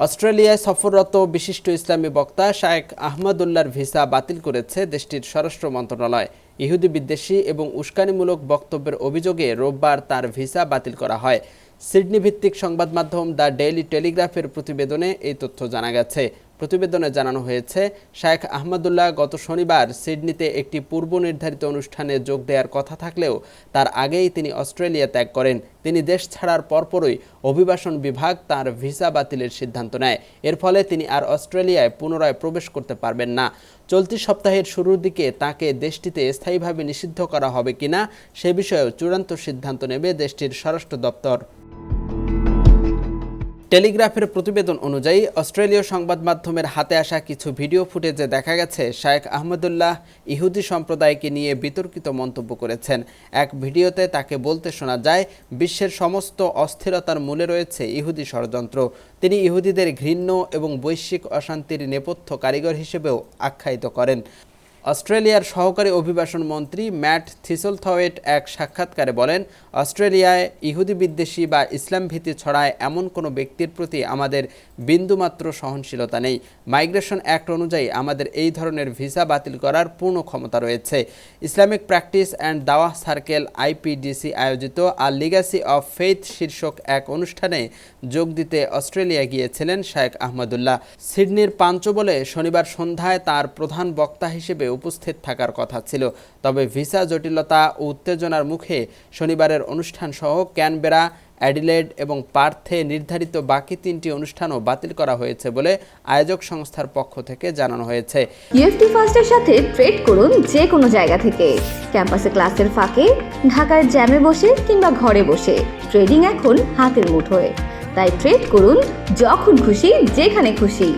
অস্ট্রেলিয়ায় সফররত বিশিষ্ট ইসলামী বক্তা শায়েখ আহমদুল্লাহর ভিসা বাতিল করেছে দেশটির স্বরাষ্ট্র মন্ত্রণালয়। ইহুদি বিদ্বেষী এবং উস্কানিমূলক বক্তব্যের অভিযোগে রোববার তার ভিসা বাতিল করা হয়। সিডনি ভিত্তিক সংবাদ মাধ্যম দ্য ডেইলি টেলিগ্রাফের প্রতিবেদনে এই তথ্য জানা গেছে। প্রতিবেদনে জানানো হয়েছে, শায়েখ আহমদুল্লাহ গত শনিবার সিডনিতে একটি পূর্ব নির্ধারিত অনুষ্ঠানে যোগ দেওয়ার কথা থাকলেও তার আগেই তিনি অস্ট্রেলিয়া ত্যাগ করেন। তিনি দেশ ছাড়ার পরপরই অভিবাসন বিভাগ তার ভিসা বাতিলের সিদ্ধান্ত নেয়। এর ফলে তিনি আর অস্ট্রেলিয়ায় পুনরায় প্রবেশ করতে পারবেন না। চলতি সপ্তাহের শুরুর দিকে তাকে দেশটিতে স্থায়ীভাবে নিষিদ্ধ করা হবে কিনা সে বিষয়েও চূড়ান্ত সিদ্ধান্ত নেবে দেশটির স্বরাষ্ট্র দপ্তর। টেলিগ্রাফের প্রতিবেদন অনুযায়ী অস্ট্রেলীয় সংবাদ মাধ্যমের হাতে আসা কিছু ভিডিও ফুটেজে দেখা গেছে শায়েখ আহমদুল্লাহ ইহুদি সম্প্রদায়কে নিয়ে বিতর্কিত মন্তব্য করেছেন। এক ভিডিওতে তাকে বলতে শোনা যায়, বিশ্বের সমস্ত অস্থিরতার মূলে রয়েছে ইহুদি ষড়যন্ত্র। তিনি ইহুদিদের ঘৃণ্য এবং বৈশ্বিক অশান্তির নেপথ্য কারিগর হিসেবেও আখ্যায়িত করেন। অস্ট্রেলিয়ার সহকারী অভিবাসন মন্ত্রী ম্যাট থিসলথওয়েট এক সাক্ষাৎকারে বলেন, অস্ট্রেলিয়ায় ইহুদি বিদ্বেষী বা ইসলাম ভীতি ছড়ায় এমন কোনো ব্যক্তির প্রতি আমাদের বিন্দুমাত্র সহনশীলতা নেই। মাইগ্রেশন অ্যাক্ট অনুযায়ী আমাদের এই ধরনের ভিসা বাতিল করার পূর্ণ ক্ষমতা রয়েছে। Islamic Practice and Dawah Circle IPDC আয়োজিত আ লিগ্যাসি অফ ফেইথ শীর্ষক এক অনুষ্ঠানে যোগ দিতে অস্ট্রেলিয়া গিয়েছিলেন শায়েখ আহমদুল্লাহ। সিডনির পাঞ্চবলে শনিবার সন্ধ্যায় তার প্রধান বক্তা হিসেবে উপস্থিত থাকার কথা ছিল। তবে ভিসা জটিলতা ও উত্তেজনার মুখে শনিবারের অনুষ্ঠান সহ ক্যানবেরা, অ্যাডিলেড এবং পার্থে নির্ধারিত বাকি 3টি অনুষ্ঠানও বাতিল করা হয়েছে বলে আয়োজক সংস্থার পক্ষ থেকে জানানো হয়েছে। ইএফটি ফার্স্টের সাথে ট্রেড করুন যে কোনো জায়গা থেকে। ক্যাম্পাসে ক্লাসের ফাঁকে, ঢাকার জ্যামে বসে কিংবা ঘরে বসে ট্রেডিং এখন হাতের মুঠোয়। তাই ট্রেড করুন যখন খুশি, যেখানে খুশি।